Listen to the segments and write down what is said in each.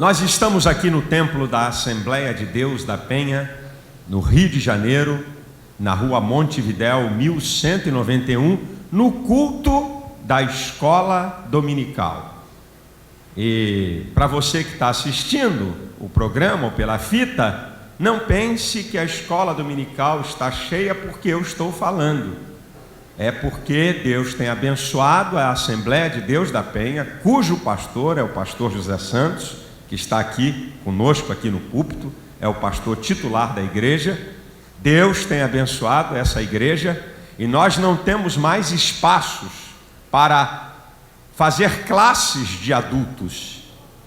Nós estamos aqui no templo da Assembleia de Deus da Penha, no Rio de Janeiro, na rua Montevidéu, 1191, no culto da escola dominical. E para você que está assistindo o programa ou pela fita, não pense que a escola dominical está cheia porque eu estou falando. É porque Deus tem abençoado a Assembleia de Deus da Penha, cujo pastor é o pastor José Santos, que está aqui conosco aqui no púlpito, é o pastor titular da igreja. Deus tem abençoado essa igreja e nós não temos mais espaços para fazer classes de adultos.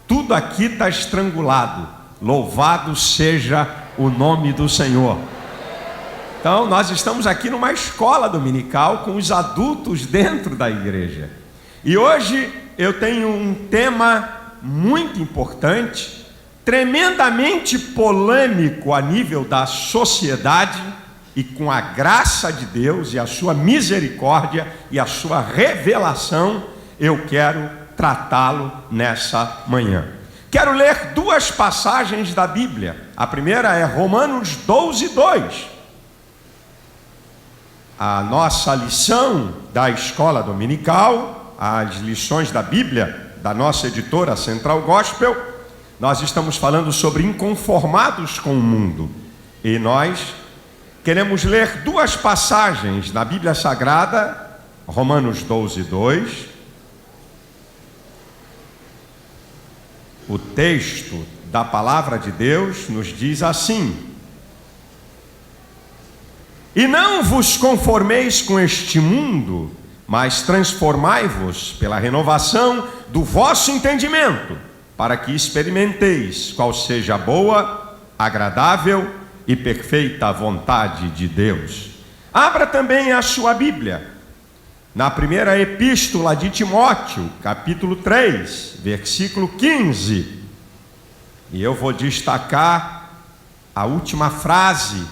Tudo aqui está estrangulado. Louvado seja o nome do Senhor. Então nós estamos aqui numa escola dominical com os adultos dentro da igreja. E hoje eu tenho um tema muito importante, tremendamente polêmico a nível da sociedade, e com a graça de Deus e a sua misericórdia e a sua revelação, eu quero tratá-lo nessa manhã. Quero ler duas passagens da Bíblia. A primeira é Romanos 12:2. A nossa lição da escola dominical, as lições da Bíblia da nossa editora Central Gospel, nós estamos falando sobre inconformados com o mundo. E nós queremos ler duas passagens na Bíblia Sagrada, Romanos 12:2. O texto da palavra de Deus nos diz assim: e não vos conformeis com este mundo, mas transformai-vos pela renovação do vosso entendimento, para que experimenteis qual seja a boa, agradável e perfeita vontade de Deus. Abra também a sua Bíblia na primeira epístola de Timóteo, capítulo 3, versículo 15. E eu vou destacar a última frase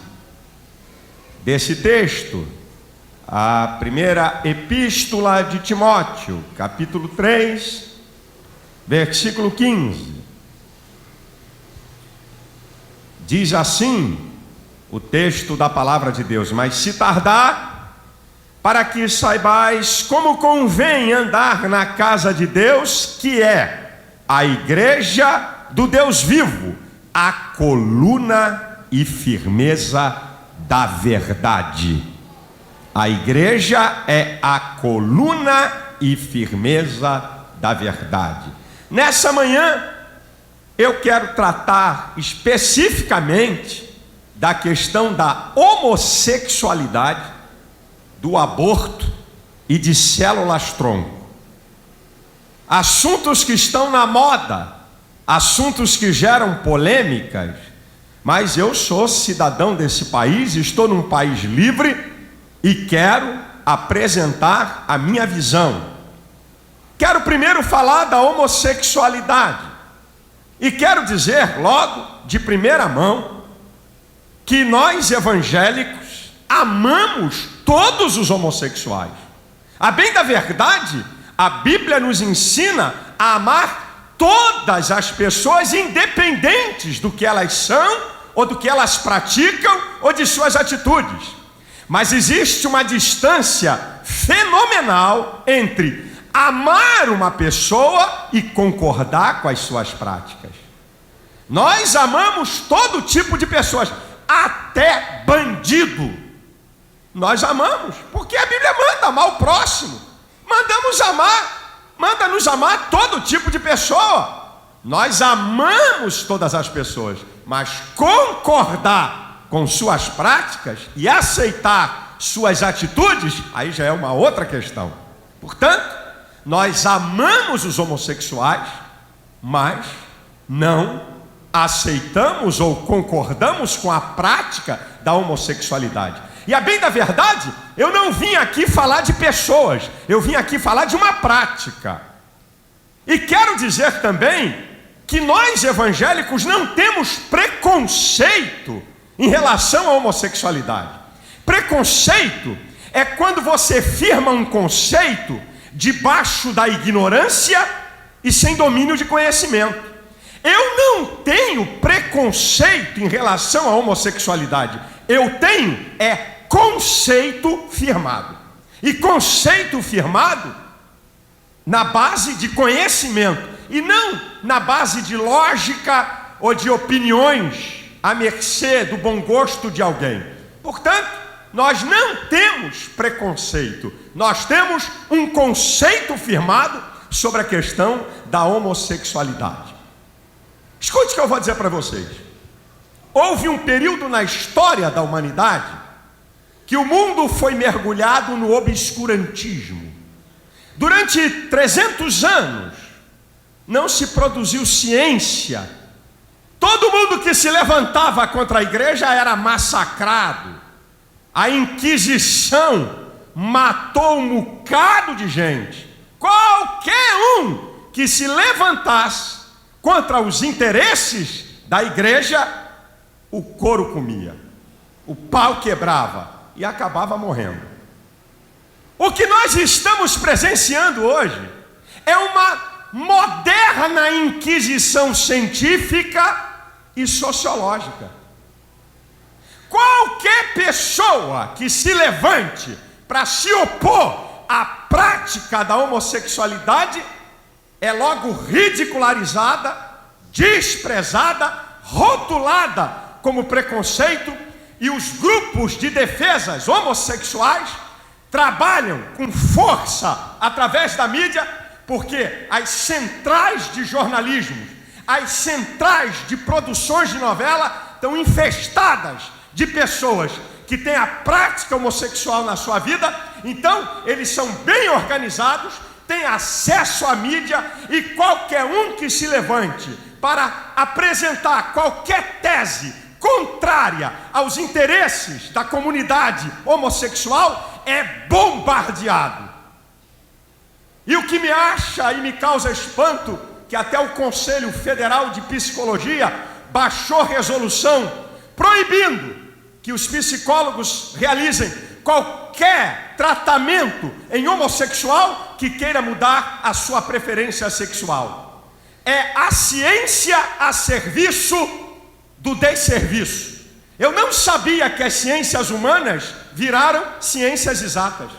desse texto. A primeira epístola de Timóteo, capítulo 3, versículo 15. Diz assim o texto da palavra de Deus: mas se tardar, para que saibais como convém andar na casa de Deus, que é a igreja do Deus vivo, a coluna e firmeza da verdade. A igreja é a coluna e firmeza da verdade. Nessa manhã, eu quero tratar especificamente da questão da homossexualidade, do aborto e de células-tronco. Assuntos que estão na moda, assuntos que geram polêmicas, mas eu sou cidadão desse país, estou num país livre e quero apresentar a minha visão. Quero primeiro falar da homossexualidade e quero dizer logo de primeira mão que nós evangélicos amamos todos os homossexuais. A bem da verdade, a Bíblia nos ensina a amar todas as pessoas, independentes do que elas são, ou do que elas praticam, ou de suas atitudes. Mas existe uma distância fenomenal entre amar uma pessoa e concordar com as suas práticas. Nós amamos todo tipo de pessoas, até bandido. Nós amamos, porque a Bíblia manda amar o próximo. Manda-nos amar todo tipo de pessoa. Nós amamos todas as pessoas, mas concordar com suas práticas e aceitar suas atitudes, aí já é uma outra questão. Portanto, nós amamos os homossexuais, mas não aceitamos ou concordamos com a prática da homossexualidade. E a bem da verdade, eu não vim aqui falar de pessoas, eu vim aqui falar de uma prática. E quero dizer também que nós evangélicos não temos preconceito em relação à homossexualidade. Preconceito é quando você firma um conceito debaixo da ignorância e sem domínio de conhecimento. Eu não tenho preconceito em relação à homossexualidade. Eu tenho conceito firmado. E conceito firmado na base de conhecimento e não na base de lógica ou de opiniões à mercê do bom gosto de alguém. Portanto, nós não temos preconceito, nós temos um conceito firmado sobre a questão da homossexualidade. Escute o que eu vou dizer para vocês. Houve um período na história da humanidade que o mundo foi mergulhado no obscurantismo. Durante 300 anos não se produziu ciência. Todo mundo que se levantava contra a igreja era massacrado. A Inquisição matou um bocado de gente. Qualquer um que se levantasse contra os interesses da igreja, o couro comia, o pau quebrava e acabava morrendo. O que nós estamos presenciando hoje é uma moderna inquisição científica e sociológica. Qualquer pessoa que se levante para se opor à prática da homossexualidade é logo ridicularizada, desprezada, rotulada como preconceito, e os grupos de defesas homossexuais trabalham com força através da mídia, porque as centrais de jornalismo, as centrais de produções de novela estão infestadas de pessoas que têm a prática homossexual na sua vida. Então eles são bem organizados, têm acesso à mídia, e qualquer um que se levante para apresentar qualquer tese contrária aos interesses da comunidade homossexual é bombardeado. E o que me acha e me causa espanto, que até o Conselho Federal de Psicologia baixou resolução proibindo que os psicólogos realizem qualquer tratamento em homossexual que queira mudar a sua preferência sexual. É a ciência a serviço do desserviço. Eu não sabia que as ciências humanas viraram ciências exatas.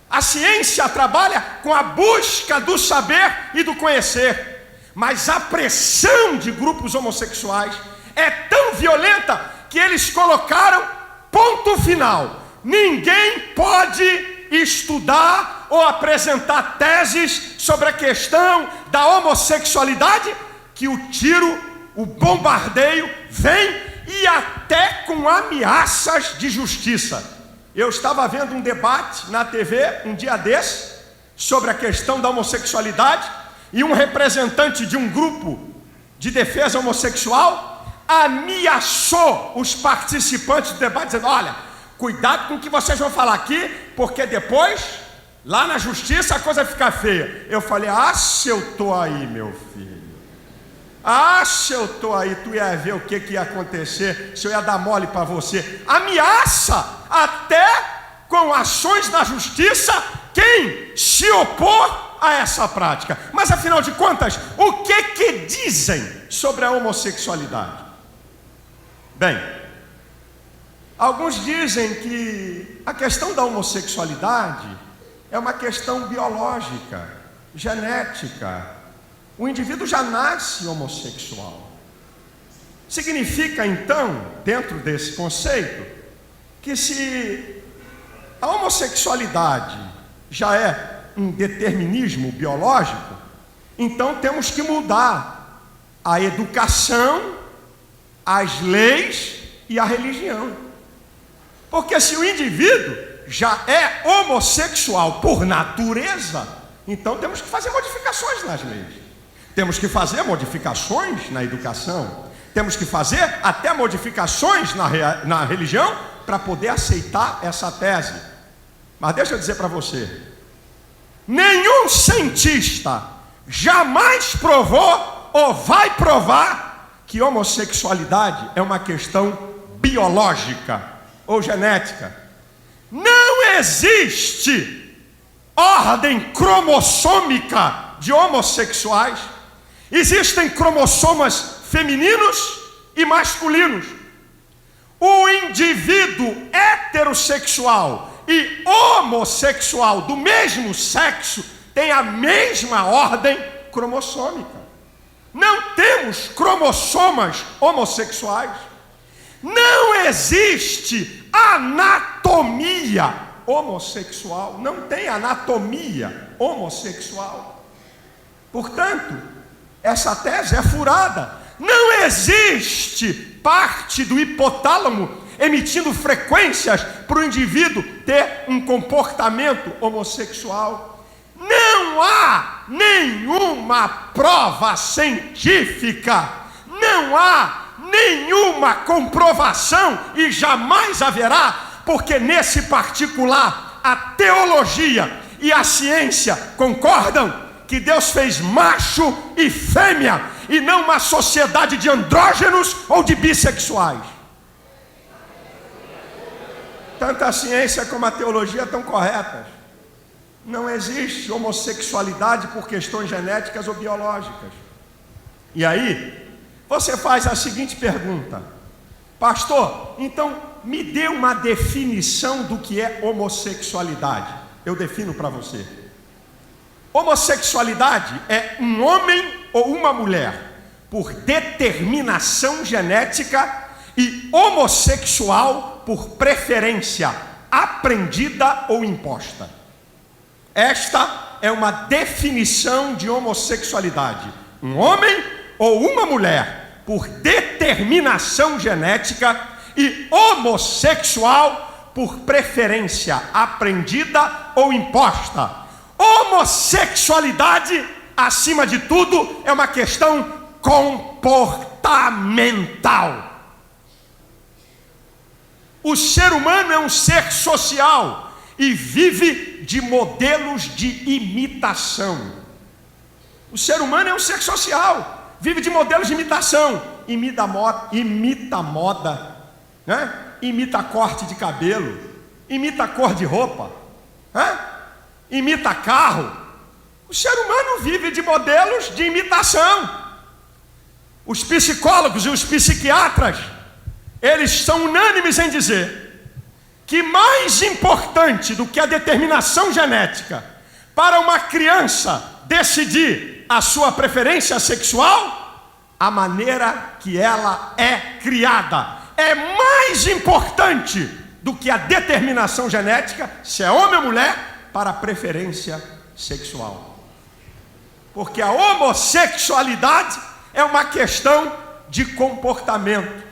A ciência trabalha com a busca do saber e do conhecer, mas a pressão de grupos homossexuais é tão violenta que eles colocaram ponto final. Ninguém pode estudar ou apresentar teses sobre a questão da homossexualidade, que o tiro, o bombardeio vem, e até com ameaças de justiça. Eu estava vendo um debate na TV um dia desse sobre a questão da homossexualidade, e um representante de um grupo de defesa homossexual ameaçou os participantes do debate, dizendo: olha, cuidado com o que vocês vão falar aqui, porque depois, lá na justiça, a coisa fica feia. Eu falei: ah, se eu estou aí, meu filho, ah, se eu estou aí, tu ia ver o que ia acontecer, se eu ia dar mole para você. Ameaça até com ações na justiça quem se opor a essa prática. Mas afinal de contas, o que dizem sobre a homossexualidade? Bem, alguns dizem que a questão da homossexualidade é uma questão biológica, genética. O indivíduo já nasce homossexual. Significa então, dentro desse conceito, que se a homossexualidade já é um determinismo biológico, então temos que mudar a educação, as leis e a religião. Porque se o indivíduo já é homossexual por natureza, então temos que fazer modificações nas leis. Temos que fazer modificações na educação, temos que fazer até modificações na religião para poder aceitar essa tese. Mas deixa eu dizer para você, nenhum cientista jamais provou ou vai provar que homossexualidade é uma questão biológica ou genética. Não existe ordem cromossômica de homossexuais. Existem cromossomas femininos e masculinos. O indivíduo heterossexual e homossexual do mesmo sexo tem a mesma ordem cromossômica. Não temos cromossomas homossexuais. Não existe anatomia homossexual. Não tem anatomia homossexual. Portanto, essa tese é furada. Não existe parte do hipotálamo emitindo frequências para o indivíduo ter um comportamento homossexual. Não há nenhuma prova científica, não há nenhuma comprovação e jamais haverá, porque nesse particular a teologia e a ciência concordam que Deus fez macho e fêmea e não uma sociedade de andrógenos ou de bissexuais. Tanto a ciência como a teologia estão corretas. Não existe homossexualidade por questões genéticas ou biológicas. E aí, você faz a seguinte pergunta: pastor, então me dê uma definição do que é homossexualidade. Eu defino para você. Homossexualidade é um homem ou uma mulher por determinação genética e homossexual por preferência aprendida ou imposta. Esta é uma definição de homossexualidade. Um homem ou uma mulher por determinação genética e homossexual por preferência aprendida ou imposta. Homossexualidade, acima de tudo, é uma questão comportamental. O ser humano é um ser social e vive de modelos de imitação. O ser humano é um ser social, vive de modelos de imitação. Imita moda, né? Imita corte de cabelo, imita cor de roupa, né? Imita carro. O ser humano vive de modelos de imitação. Os psicólogos e os psiquiatras, eles são unânimes em dizer que mais importante do que a determinação genética para uma criança decidir a sua preferência sexual, a maneira que ela é criada é mais importante do que a determinação genética, se é homem ou mulher, para a preferência sexual. Porque a homossexualidade é uma questão de comportamento.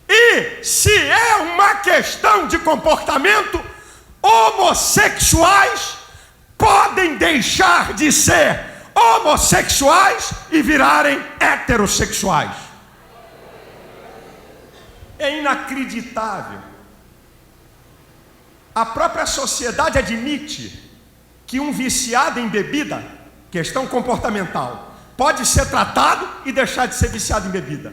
E se é uma questão de comportamento, homossexuais podem deixar de ser homossexuais e virarem heterossexuais. É inacreditável. A própria sociedade admite que um viciado em bebida, questão comportamental, pode ser tratado e deixar de ser viciado em bebida.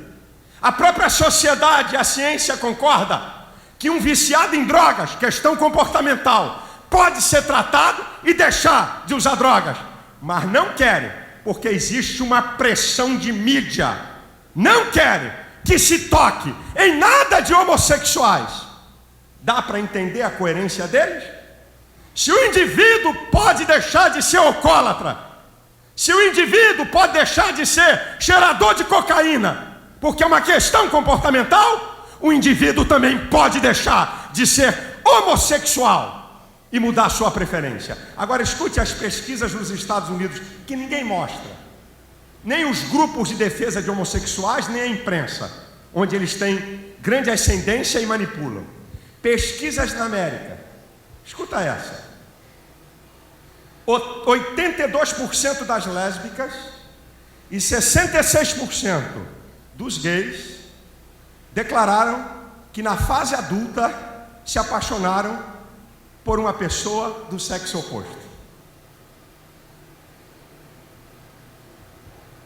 A própria sociedade, a ciência concorda que um viciado em drogas, questão comportamental, pode ser tratado e deixar de usar drogas. Mas não querem, porque existe uma pressão de mídia. Não querem que se toque em nada de homossexuais. Dá para entender a coerência deles? Se o indivíduo pode deixar de ser alcoólatra, se o indivíduo pode deixar de ser cheirador de cocaína, porque é uma questão comportamental, o indivíduo também pode deixar de ser homossexual e mudar sua preferência. Agora escute as pesquisas nos Estados Unidos, que ninguém mostra, nem os grupos de defesa de homossexuais, nem a imprensa, onde eles têm grande ascendência e manipulam. Pesquisas na América, escuta essa: 82% das lésbicas e 66% dos gays declararam que na fase adulta se apaixonaram por uma pessoa do sexo oposto.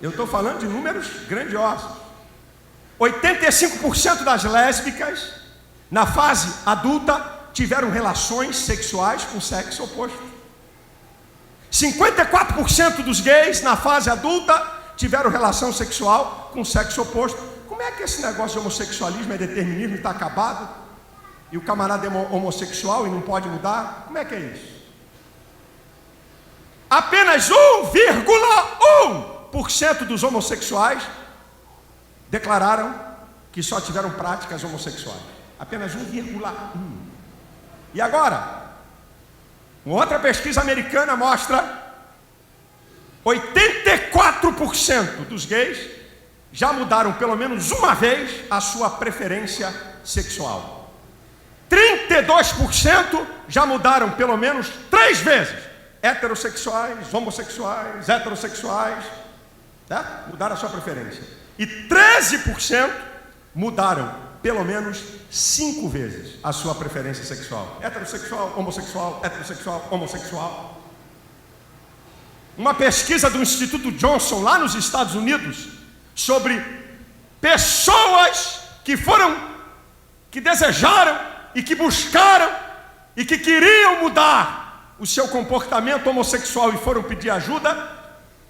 Eu estou falando de números grandiosos. 85% das lésbicas na fase adulta tiveram relações sexuais com o sexo oposto. 54% dos gays na fase adulta tiveram relação sexual com o sexo oposto. Como é que esse negócio de homossexualismo é determinismo e está acabado? E o camarada é homossexual e não pode mudar? Como é que é isso? Apenas 1,1% dos homossexuais declararam que só tiveram práticas homossexuais. Apenas 1,1%. E agora, outra pesquisa americana mostra 84% dos gays já mudaram pelo menos uma vez a sua preferência sexual. 32% já mudaram pelo menos 3 vezes. Heterossexuais, homossexuais, heterossexuais, tá? Mudaram a sua preferência. E 13% mudaram pelo menos 5 vezes a sua preferência sexual. Heterossexual, homossexual, heterossexual, homossexual. Uma pesquisa do Instituto Johnson, lá nos Estados Unidos, sobre pessoas que desejaram e que buscaram e que queriam mudar o seu comportamento homossexual e foram pedir ajuda,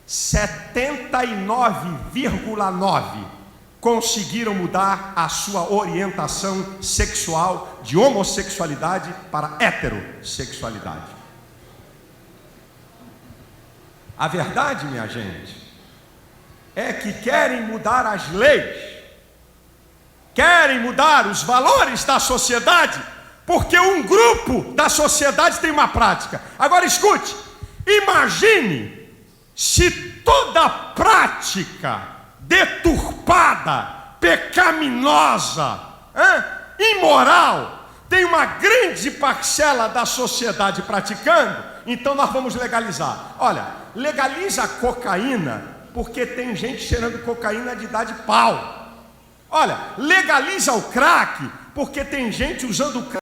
79,9% conseguiram mudar a sua orientação sexual de homossexualidade para heterossexualidade. A verdade, minha gente, é que querem mudar as leis, querem mudar os valores da sociedade, porque um grupo da sociedade tem uma prática. Agora escute, imagine se toda prática deturpada, pecaminosa, imoral, tem uma grande parcela da sociedade praticando, então nós vamos legalizar. Olha, legaliza a cocaína, porque tem gente cheirando cocaína de dar de pau. Olha, legaliza o crack, porque tem gente usando crack